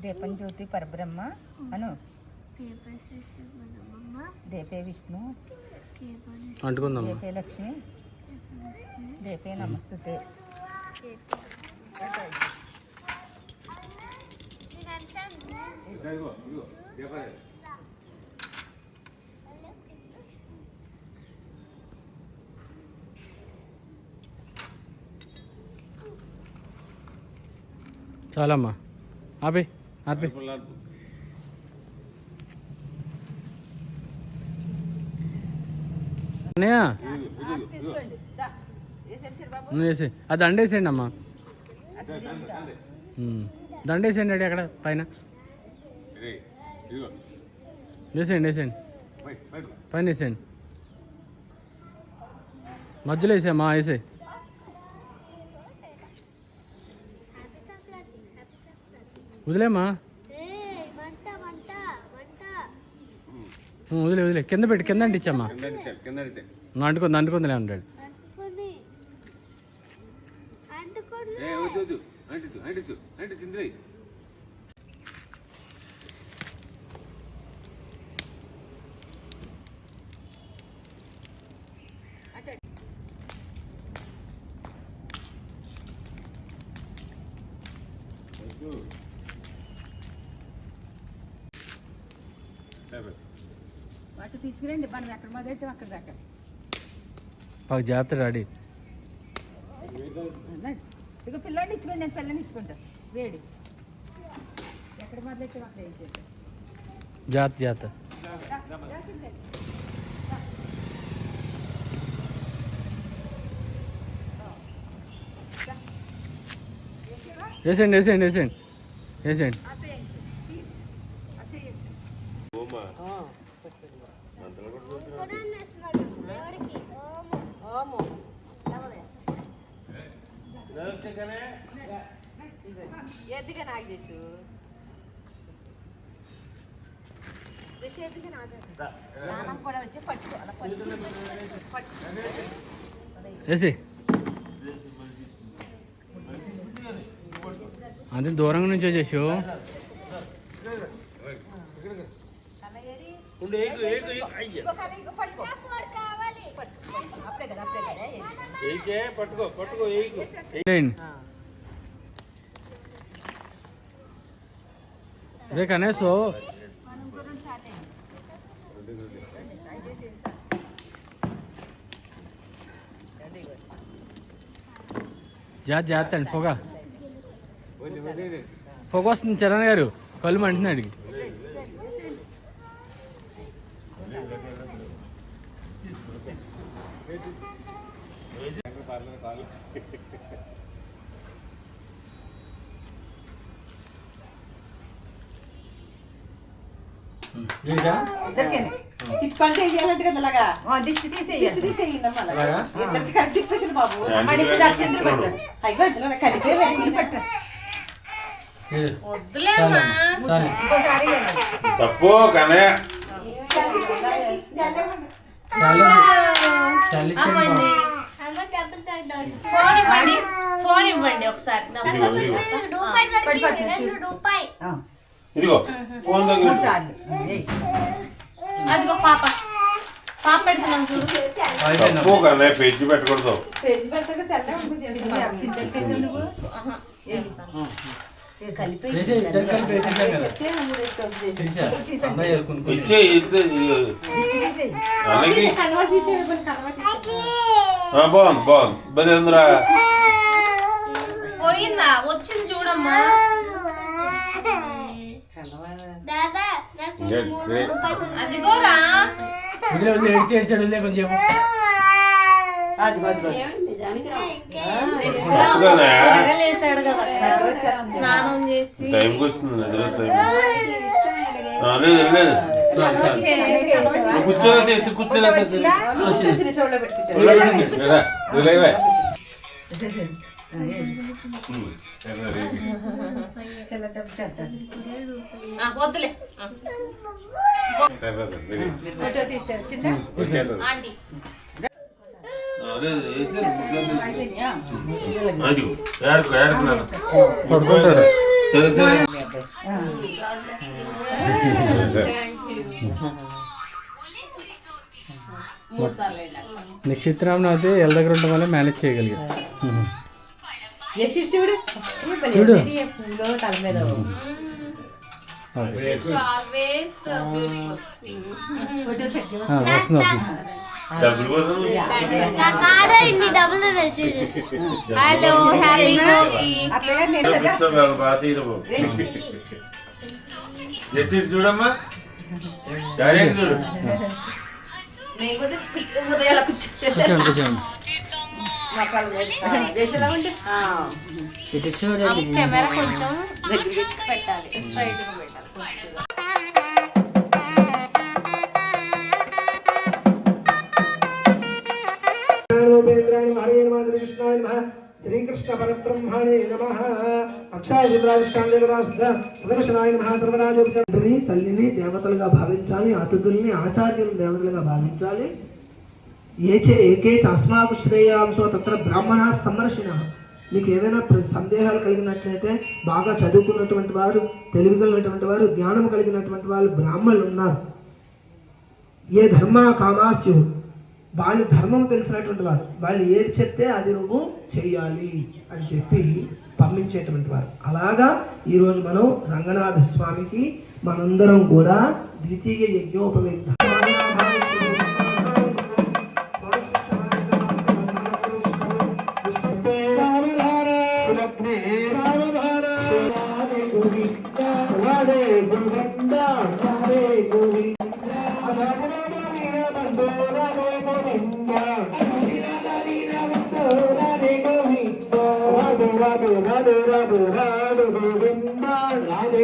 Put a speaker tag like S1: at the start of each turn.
S1: దీపం జ్యోతి పరబ్రహ్మ అను దీపే విష్ణు దీపే లక్ష్మి దీపే నమస్తే.
S2: చాలమ్మా ఆపే ఆపే. వేసి అది దండేసేయండి అమ్మా, దండేసేయండి అడి అక్కడ పైన వేసేయండి వేసేయండి పైన వేసేయండి మధ్యలో వేసేయమ్మా వేసే. వదిలేమ్మా వదిలే వదిలే కింద పెట్టి కింద అంటించమ్మా. అంటుకుంది అంటుకుందిలే ఉంటాడు.
S1: వాటి తీసుకురండి మనం ఎక్కడ మొదలైతే అక్కడ దాకా
S2: మాకు జాగ్రత్త డాడీ.
S1: ఇక పిల్లోడిని ఇచ్చుకోండి, నేను పిల్లని ఇచ్చుకుంటా. వేడి ఎక్కడ మొదలైతే అక్కడ ఏం చేద్దాం.
S2: జాగ్రత్త జాగ్రత్త. వేసేయండి వేసేయండి వేసేయండి వేసేయండి.
S1: ఎద్దుగా నాకు చేసు కూడా వచ్చి
S2: వేసి అది దూరంగా నుంచో చేసు. రే కనేసో జాగ్రత్త అండి. పొగ పొగ వస్తుంది చరణ్ గారు, కళ్ళు మంటున్నాడు.
S1: దిష్టి తీసేయాలి బాబు.
S3: తప్పు కానీ
S4: ఫోన్ ఇవ్వండి ఒకసారి.
S3: ఇదిగో ఫోన్ దగ్గర
S4: అదిగో పాప పాప పెడుతున్నాం చూడు.
S3: తప్పు కానీ పేజీ పెట్టకూడదు. బాగుంది బాగుంది బలి ఉందిరా.
S4: పోయిందా వచ్చింది చూడమ్మా. అదిగోరా
S2: ఏడ్చాడు కొంచెం.
S4: స్నానం చేసి
S3: టైంకి వచ్చింది లేదు లేదు కూర్చోలేదు ఎత్తు కూర్చోలేదు.
S4: వద్దులే ఆంటీ
S3: అది ఏడుకు ఏడుకున్నాను సరే సరే
S2: నెక్స్ట్ రామ్ అయితే ఎల్ల దగ్గర ఉండడం వల్ల మేనేజ్ చేయగలిగా
S1: చూడు
S2: చూడు.
S1: తల మీద
S4: ఆల్వేస్
S1: ఫోటో సెట్
S2: వస్తుంది వస్తుంది
S3: డబ్బులు కోసం
S4: హలో హ్యాపీ మూవీ
S1: అట్లా నేను కదా
S3: బాగా తీయదు జెస్సీ చూడమ్మా డాడీ చూడు
S1: నేను కూడా ఉదయాల
S2: కూర్చోండి కూర్చోండి
S4: కెమెరా కొంచెం పెట్టాలి స్ట్రైట్ గా పెట్టాలి.
S5: శ్రీకృష్ణ పరబ్రహ్మణే నమః అక్షాయుద్రాష్టాంగరాజుదర్శనాయ నమః సర్వరాజోపచారి తల్లిని దేవతలుగా భావించాలి, అతిథుల్ని ఆచార్యులు దేవతలుగా భావించాలి. ఏకే అస్మాకు శ్రేయాంశో తత్ర బ్రాహ్మణ సమర్షిణ. మీకు ఏదైనా సందేహాలు కలిగినట్లయితే బాగా చదువుకున్నటువంటి వారు, తెలివి కలిగినటువంటి వారు, జ్ఞానం కలిగినటువంటి వాళ్ళు బ్రాహ్మణులు ఉన్నారు. ఏ ధర్మ కామాస్యు, వాళ్ళ ధర్మం తెలిసినటువంటి వారు, వాళ్ళు ఏది చెప్తే అది నువ్వు చెయ్యాలి అని చెప్పి పంపించేటువంటి వారు. అలాగా ఈరోజు మనం రంగనాథ స్వామికి మనందరం కూడా ద్వితీయ యజ్ఞోపవేత రాధే రాధే రాధే రాధే గోవింద రాధే